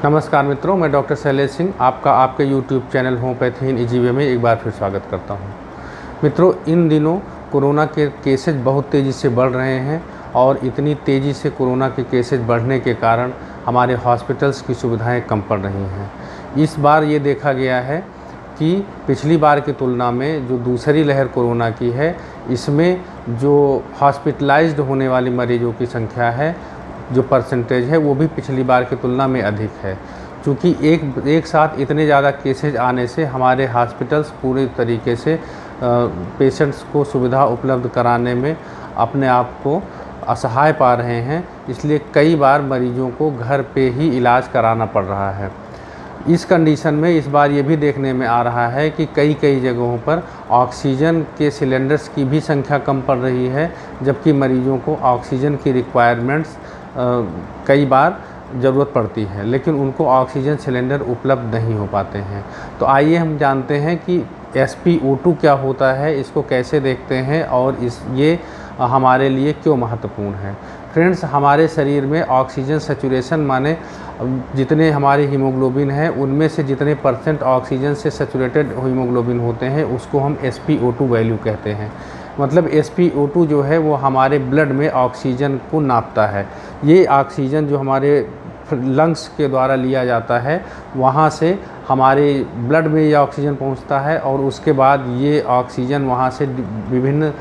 नमस्कार मित्रों, मैं डॉक्टर शैलेश सिंह आपका आपके YouTube channel homeopathy in easy way में एक बार फिर स्वागत करता हूं। मित्रों, इन दिनों कोरोना के केसेज बहुत तेज़ी से बढ़ रहे हैं और इतनी तेज़ी से कोरोना के केसेज बढ़ने के कारण हमारे हॉस्पिटल्स की सुविधाएं कम पड़ रही हैं। इस बार ये देखा गया है कि पिछली बार की तुलना में जो दूसरी लहर कोरोना की है, इसमें जो हॉस्पिटलाइज्ड होने वाली मरीजों की संख्या है, जो परसेंटेज है, वो भी पिछली बार की तुलना में अधिक है। क्योंकि एक साथ इतने ज़्यादा केसेज आने से हमारे हॉस्पिटल्स पूरी तरीके से पेशेंट्स को सुविधा उपलब्ध कराने में अपने आप को असहाय पा रहे हैं। इसलिए कई बार मरीजों को घर पे ही इलाज कराना पड़ रहा है। इस कंडीशन में इस बार ये भी देखने में आ रहा है कि कई जगहों पर ऑक्सीजन के सिलेंडर्स की भी संख्या कम पड़ रही है, जबकि मरीजों को ऑक्सीजन की रिक्वायरमेंट्स कई बार ज़रूरत पड़ती है, लेकिन उनको ऑक्सीजन सिलेंडर उपलब्ध नहीं हो पाते हैं। तो आइए हम जानते हैं कि SpO2 क्या होता है, इसको कैसे देखते हैं और ये हमारे लिए क्यों महत्वपूर्ण है। फ्रेंड्स, हमारे शरीर में ऑक्सीजन सैचुरेशन माने जितने हमारे हीमोग्लोबिन हैं, उनमें से जितने परसेंट ऑक्सीजन से सैचुरेटेड हीमोग्लोबिन होते हैं, उसको हम SpO2 वैल्यू कहते हैं। मतलब SpO2 जो है वो हमारे ब्लड में ऑक्सीजन को नापता है। ये ऑक्सीजन जो हमारे लंग्स के द्वारा लिया जाता है, वहाँ से हमारे ब्लड में ये ऑक्सीजन पहुँचता है और उसके बाद ये ऑक्सीजन वहाँ से विभिन्न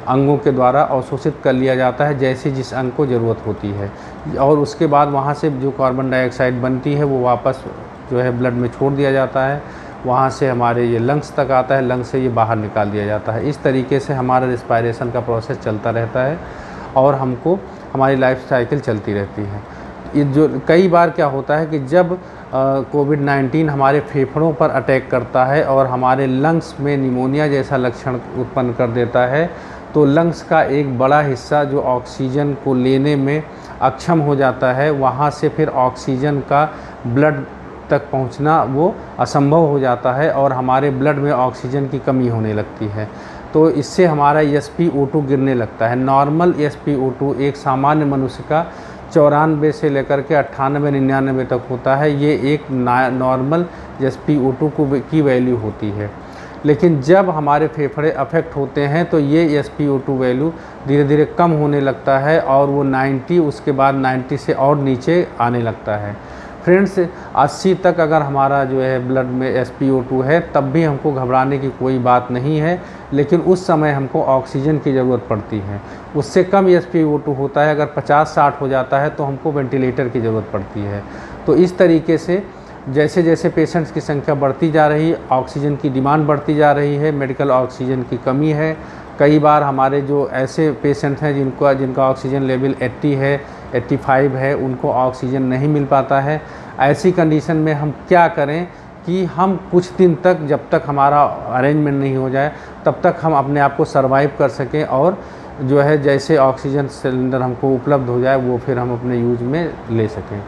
अंगों के द्वारा अवशोषित कर लिया जाता है, जैसे जिस अंग को ज़रूरत होती है। और उसके बाद वहाँ से जो कार्बन डाइऑक्साइड बनती है वो वापस जो है ब्लड में छोड़ दिया जाता है, वहाँ से हमारे ये लंग्स तक आता है, लंग्स से ये बाहर निकाल दिया जाता है। इस तरीके से हमारा रिस्पायरेशन का प्रोसेस चलता रहता है और हमको हमारी लाइफ साइकिल चलती रहती है। ये जो कई बार क्या होता है कि जब कोविड-19 हमारे फेफड़ों पर अटैक करता है और हमारे लंग्स में निमोनिया जैसा लक्षण उत्पन्न कर देता है, तो लंग्स का एक बड़ा हिस्सा जो ऑक्सीजन को लेने में अक्षम हो जाता है, वहाँ से फिर ऑक्सीजन का ब्लड तक पहुंचना वो असंभव हो जाता है और हमारे ब्लड में ऑक्सीजन की कमी होने लगती है। तो इससे हमारा SpO2 गिरने लगता है। नॉर्मल SpO2 एक सामान्य मनुष्य का 94 से लेकर के 98-99 तक होता है। ये एक नॉर्मल SpO2 की वैल्यू होती है। लेकिन जब हमारे फेफड़े अफेक्ट होते हैं तो ये SpO2 वैल्यू धीरे धीरे कम होने लगता है और वो 90, उसके बाद 90 से और नीचे आने लगता है। फ्रेंड्स, 80 तक अगर हमारा जो है ब्लड में SpO2 है, तब भी हमको घबराने की कोई बात नहीं है, लेकिन उस समय हमको ऑक्सीजन की ज़रूरत पड़ती है। उससे कम SpO2 होता है, अगर 50-60 हो जाता है तो हमको वेंटिलेटर की ज़रूरत पड़ती है। तो इस तरीके से जैसे जैसे पेशेंट्स की संख्या बढ़ती जा रही है, ऑक्सीजन की डिमांड बढ़ती जा रही है, मेडिकल ऑक्सीजन की कमी है। कई बार हमारे जो ऐसे पेशेंट हैं जिनका ऑक्सीजन लेवल 80 है, 85 है, उनको ऑक्सीजन नहीं मिल पाता है। ऐसी कंडीशन में हम क्या करें कि हम कुछ दिन तक, जब तक हमारा अरेंजमेंट नहीं हो जाए, तब तक हम अपने आप को सर्वाइव कर सकें और जो है जैसे ऑक्सीजन सिलेंडर हमको उपलब्ध हो जाए वो फिर हम अपने यूज में ले सकें।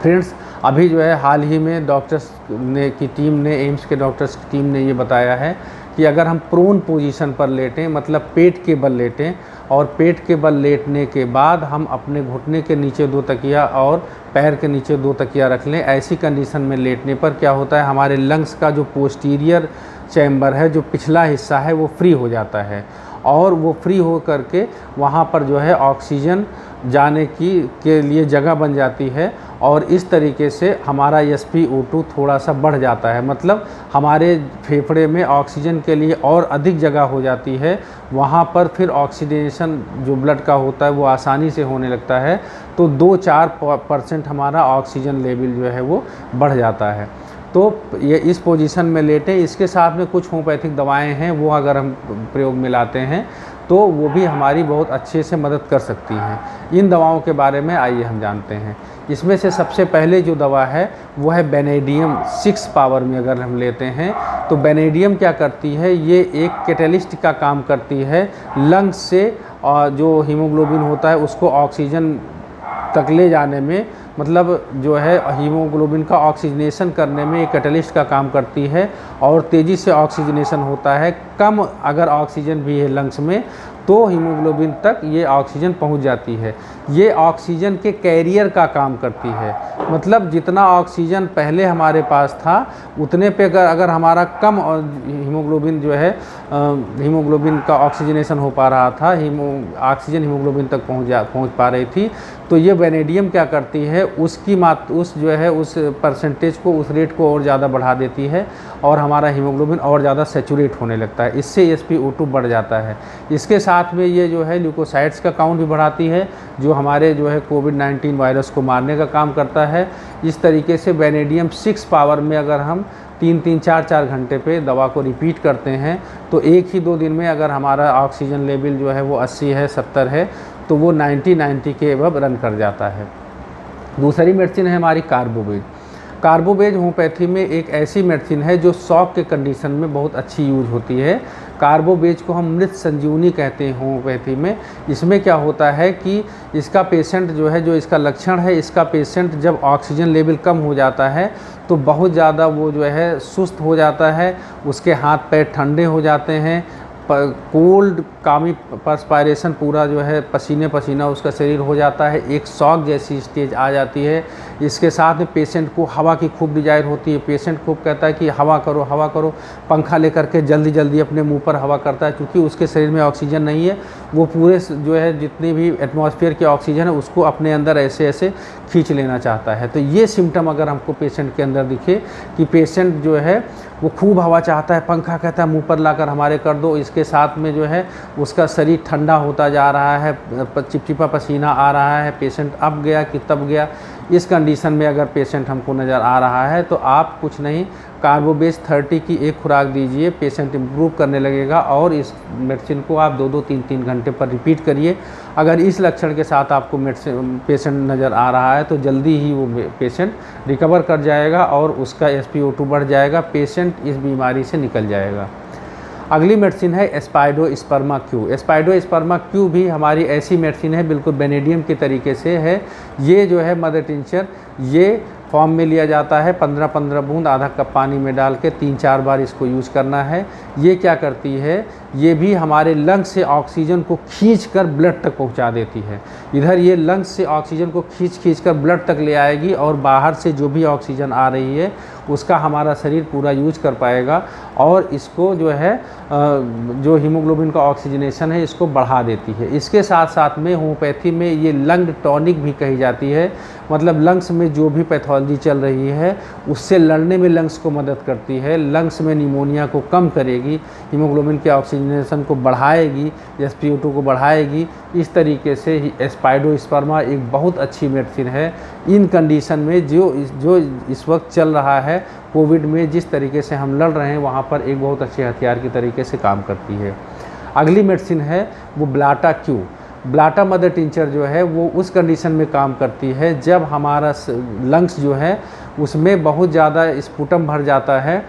फ्रेंड्स, अभी जो है हाल ही में डॉक्टर्स की टीम ने, एम्स के डॉक्टर्स की टीम ने ये बताया है कि अगर हम प्रोन पोजीशन पर लेटें, मतलब पेट के बल लेटें, और पेट के बल लेटने के बाद हम अपने घुटने के नीचे 2 तकिया और पैर के नीचे 2 तकिया रख लें, ऐसी कंडीशन में लेटने पर क्या होता है, हमारे लंग्स का जो पोस्टीरियर चैम्बर है, जो पिछला हिस्सा है, वो फ्री हो जाता है और वो फ्री हो करके वहाँ पर जो है ऑक्सीजन जाने के लिए जगह बन जाती है और इस तरीके से हमारा SpO2 थोड़ा सा बढ़ जाता है। मतलब हमारे फेफड़े में ऑक्सीजन के लिए और अधिक जगह हो जाती है, वहाँ पर फिर ऑक्सीडेशन जो ब्लड का होता है वो आसानी से होने लगता है। तो 2-4% हमारा ऑक्सीजन लेवल जो है वो बढ़ जाता है। तो ये इस पोजीशन में लेटें। इसके साथ में कुछ होम्योपैथिक दवाएं हैं, वो अगर हम प्रयोग में लाते हैं तो वो भी हमारी बहुत अच्छे से मदद कर सकती हैं। इन दवाओं के बारे में आइए हम जानते हैं। इसमें से सबसे पहले जो दवा है वो है बेनेडियम 6 पावर में अगर हम लेते हैं तो बेनेडियम क्या करती है, ये एक कैटेलिस्ट का काम करती है। लंग्स से जो हीमोग्लोबिन होता है उसको ऑक्सीजन तक ले जाने में, मतलब जो है हीमोग्लोबिन का ऑक्सीजनेशन करने में एक कैटलिस्ट का काम करती है और तेज़ी से ऑक्सीजनेशन होता है। कम अगर ऑक्सीजन भी है लंग्स में तो हीमोग्लोबिन तक ये ऑक्सीजन पहुंच जाती है। ये ऑक्सीजन के कैरियर का काम करती है, मतलब जितना ऑक्सीजन पहले हमारे पास था उतने पे अगर हमारा कम हीमोग्लोबिन जो है हीमोग्लोबिन का ऑक्सीजनेशन हो पा रहा था, ऑक्सीजन हीमोग्लोबिन तक पहुंच पा रही थी, तो ये वेनेडियम क्या करती है, उस परसेंटेज को, उस रेट को और ज़्यादा बढ़ा देती है और हमारा हीमोग्लोबिन और ज़्यादा सेचुरेट होने लगता है। इससे SpO2 बढ़ जाता है। इसके साथ में ये जो है ल्यूकोसाइट्स का काउंट भी बढ़ाती है, जो हमारे जो है कोविड-19 वायरस को मारने का काम करता है। इस तरीके से वेनेडियम 6 पावर में अगर हम 3-3, 4-4 घंटे पे दवा को रिपीट करते हैं तो 1 ही 2 दिन में अगर हमारा ऑक्सीजन लेवल जो है वो 80 है, 70 है, तो वो 90 के एबव रन कर जाता है। दूसरी मेडिसिन है हमारी कार्बोवेज। कार्बोवेज होम्योपैथी में एक ऐसी मेडिसिन है जो शॉक के कंडीशन में बहुत अच्छी यूज होती है। कार्बोवेज को हम मृत संजीवनी कहते हैं होम्योपैथी में। इसमें क्या होता है कि इसका पेशेंट जो है, जो इसका लक्षण है, इसका पेशेंट जब ऑक्सीजन लेवल कम हो जाता है तो बहुत ज़्यादा वो जो है सुस्त हो जाता है, उसके हाथ पैर ठंडे हो जाते हैं, कोल्ड कामी परस्पायरेशन, पूरा जो है पसीने पसीना उसका शरीर हो जाता है, एक शॉक जैसी स्टेज आ जाती है। इसके साथ में पेशेंट को हवा की खूब डिजायर होती है। पेशेंट खूब कहता है कि हवा करो, हवा करो, पंखा लेकर के जल्दी जल्दी अपने मुंह पर हवा करता है, क्योंकि उसके शरीर में ऑक्सीजन नहीं है। वो पूरे जो है जितनी भी एटमॉस्फेयर की ऑक्सीजन है उसको अपने अंदर ऐसे ऐसे खींच लेना चाहता है। तो ये सिम्टम अगर हमको पेशेंट के अंदर दिखे कि पेशेंट जो है वो खूब हवा चाहता है, पंखा कहता है मुंह पर लाकर हमारे कर दो, इसके साथ में जो है उसका शरीर ठंडा होता जा रहा है, चिपचिपा पसीना आ रहा है, पेशेंट अब गया कि तब गया, इस कंडीशन में अगर पेशेंट हमको नज़र आ रहा है तो आप कुछ नहीं, कार्बोवेज 30 की एक खुराक दीजिए, पेशेंट इम्प्रूव करने लगेगा। और इस मेडिसिन को आप 2-2, 3-3 घंटे पर रिपीट करिए। अगर इस लक्षण के साथ आपको पेशेंट नज़र आ रहा है तो जल्दी ही वो पेशेंट रिकवर कर जाएगा और उसका SpO2 बढ़ जाएगा, पेशेंट इस बीमारी से निकल जाएगा। अगली मेडिसिन है एस्पाइडोस्पर्मा क्यू। एस्पाइडोस्पर्मा क्यू भी हमारी ऐसी मेडिसिन है, बिल्कुल बेनेडियम के तरीके से है। ये जो है मदर टिंचर, ये फॉर्म में लिया जाता है, 15-15 बूंद आधा कप पानी में डाल के 3-4 बार इसको यूज करना है। ये क्या करती है, ये भी हमारे लंग्स से ऑक्सीजन को खींचकर ब्लड तक पहुंचा देती है। इधर ये लंग्स से ऑक्सीजन को खींच कर ब्लड तक ले आएगी और बाहर से जो भी ऑक्सीजन आ रही है उसका हमारा शरीर पूरा यूज कर पाएगा और इसको जो है जो हीमोग्लोबिन का ऑक्सीजनेशन है इसको बढ़ा देती है। इसके साथ साथ में होम्योपैथी में ये लंग टॉनिक भी कही जाती है, मतलब लंग्स में जो भी पैथोलॉजी चल रही है उससे लड़ने में लंग्स को मदद करती है, लंग्स में निमोनिया को कम करेगी, हीमोग्लोबिन के ऑक्सीजनेशन को बढ़ाएगी, SpO2 को बढ़ाएगी। इस तरीके से एस्पाइडोस्पर्मा एक बहुत अच्छी मेडिसिन है इन कंडीशन में जो इस वक्त चल रहा है कोविड में, जिस तरीके से हम लड़ रहे हैं वहाँ पर एक बहुत अच्छे हथियार की तरीके से काम करती है। अगली मेडिसिन है वो Blatta Q. Blatta mother tincture जो है वो उस कंडीशन में काम करती है जब हमारा लंग्स जो है उसमें बहुत ज़्यादा स्पुटम भर जाता है,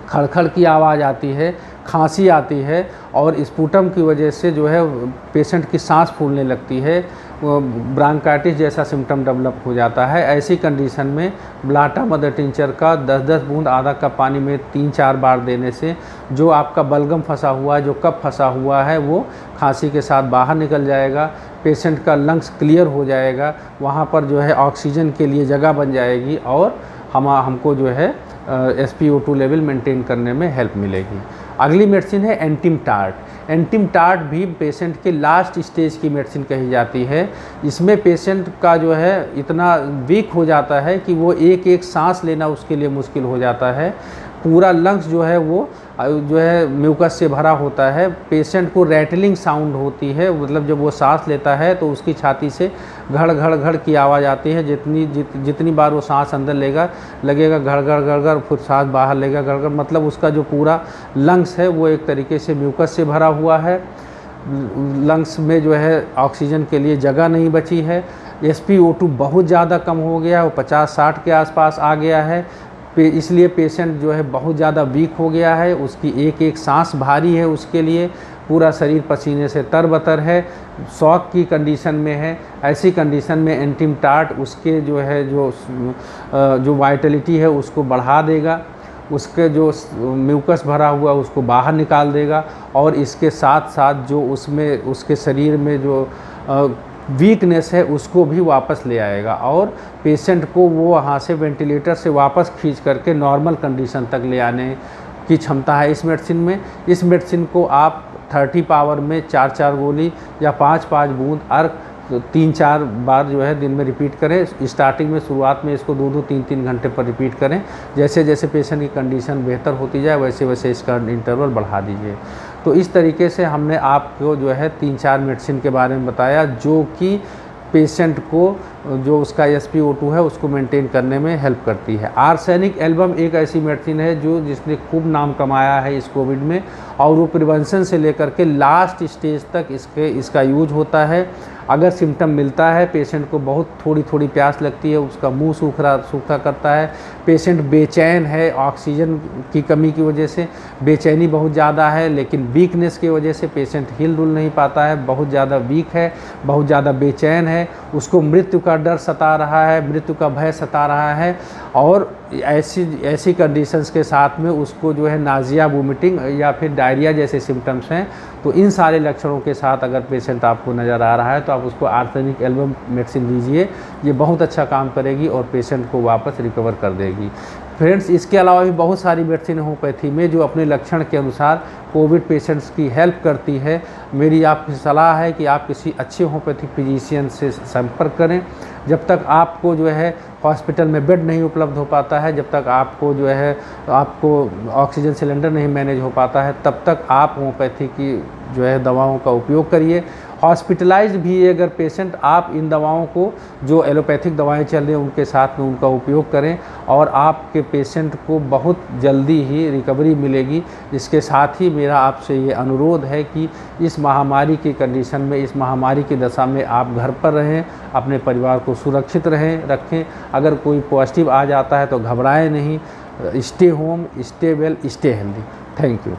खड़खड़ की आवाज़ आती है, खांसी आती है और स्पुटम की वजह से जो है पेशेंट की सांस फूलने लगती है, ब्रांकाइटिस जैसा सिम्टम डेवलप हो जाता है। ऐसी कंडीशन में ब्लाटा मदर टिंचर का 10-10 बूंद आधा कप पानी में 3-4 बार देने से जो आपका बलगम फंसा हुआ है, जो कफ फंसा हुआ है, वो खांसी के साथ बाहर निकल जाएगा, पेशेंट का लंग्स क्लियर हो जाएगा, वहाँ पर जो है ऑक्सीजन के लिए जगह बन जाएगी और हमको जो है SpO2 लेवल मेंटेन करने में हेल्प मिलेगी। अगली मेडिसिन है एंटिम टार्ट। एंटिम टार्ट भी पेशेंट के लास्ट स्टेज की मेडिसिन कही जाती है। इसमें पेशेंट का जो है इतना वीक हो जाता है कि वो एक एक सांस लेना उसके लिए मुश्किल हो जाता है, पूरा लंग्स जो है वो जो है म्यूकस से भरा होता है, पेशेंट को रैटलिंग साउंड होती है, मतलब जब वो सांस लेता है तो उसकी छाती से घड़ घड़ घड़ की आवाज़ आती है, जितनी बार वो सांस अंदर लगेगा घड़ घड़ घड़ घड़, फिर सांस बाहर लेगा घड़ घड़, मतलब उसका जो पूरा लंग्स है वो एक तरीके से म्यूकस से भरा हुआ है, लंग्स में जो है ऑक्सीजन के लिए जगह नहीं बची है, SpO2 बहुत ज़्यादा कम हो गया, वो 50-60 के आसपास आ गया है, इसलिए पेशेंट जो है बहुत ज़्यादा वीक हो गया है, उसकी एक एक सांस भारी है, उसके लिए पूरा शरीर पसीने से तरबतर है, शॉक की कंडीशन में है। ऐसी कंडीशन में एंटिम टार्ट उसके जो है जो वाइटलिटी है उसको बढ़ा देगा उसके जो म्यूकस भरा हुआ उसको बाहर निकाल देगा, और इसके साथ साथ जो उसमें उसके शरीर में जो वीकनेस है उसको भी वापस ले आएगा, और पेशेंट को वो वहाँ से वेंटिलेटर से वापस खींच करके नॉर्मल कंडीशन तक ले आने की क्षमता है इस मेडिसिन में। इस मेडिसिन को आप 30 पावर में 4-4 गोली या 5-5 बूंद अर्क 3-4 बार जो है दिन में रिपीट करें। स्टार्टिंग में शुरुआत में इसको 2-2 3-3 घंटे पर रिपीट करें। जैसे जैसे पेशेंट की कंडीशन बेहतर होती जाए वैसे वैसे इसका इंटरवल बढ़ा दीजिए। तो इस तरीके से हमने आपको जो है 3-4 मेडिसिन के बारे में बताया जो कि पेशेंट को जो उसका SpO2 है उसको मेंटेन करने में हेल्प करती है। आर्सेनिक एल्बम एक ऐसी मेडिसिन है जो जिसने खूब नाम कमाया है इस कोविड में, और वो प्रिवेंशन से लेकर के लास्ट स्टेज तक इसका यूज होता है। अगर सिम्टम मिलता है, पेशेंट को बहुत थोड़ी थोड़ी प्यास लगती है, उसका मुंह सूखा करता है, पेशेंट बेचैन है, ऑक्सीजन की कमी की वजह से बेचैनी बहुत ज़्यादा है, लेकिन वीकनेस की वजह से पेशेंट हिल डुल नहीं पाता है, बहुत ज़्यादा वीक है, बहुत ज़्यादा बेचैन है, उसको मृत्यु का डर सता रहा है, मृत्यु का भय सता रहा है, और ऐसी कंडीशंस के साथ में उसको जो है नाजिया, वोमिटिंग या फिर डायरिया जैसे सिम्टम्स हैं। तो इन सारे लक्षणों के साथ अगर पेशेंट आपको नज़र आ रहा है तो आप उसको आर्सेनिक एल्बम मेडिसिन दीजिए। ये बहुत अच्छा काम करेगी और पेशेंट को वापस रिकवर कर देगी। फ्रेंड्स, इसके अलावा भी बहुत सारी मेडिसिन होम्योपैथी में जो अपने लक्षण के अनुसार कोविड पेशेंट्स की हेल्प करती है। मेरी आपकी सलाह है कि आप किसी अच्छे होम्योपैथिक फिजिशियन से संपर्क करें। जब तक आपको जो है हॉस्पिटल में बेड नहीं उपलब्ध हो पाता है, जब तक आपको जो है आपको ऑक्सीजन सिलेंडर नहीं मैनेज हो पाता है, तब तक आप होम्योपैथी की जो है दवाओं का उपयोग करिए। हॉस्पिटलाइज्ड भी अगर पेशेंट, आप इन दवाओं को जो एलोपैथिक दवाएं चल रही हैं उनके साथ में उनका उपयोग करें, और आपके पेशेंट को बहुत जल्दी ही रिकवरी मिलेगी। इसके साथ ही मेरा आपसे ये अनुरोध है कि इस महामारी की कंडीशन में, इस महामारी की दशा में आप घर पर रहें, अपने परिवार को सुरक्षित रखें। अगर कोई पॉजिटिव आ जाता है तो घबराएं नहीं। Stay home, stay well, stay healthy. Thank you.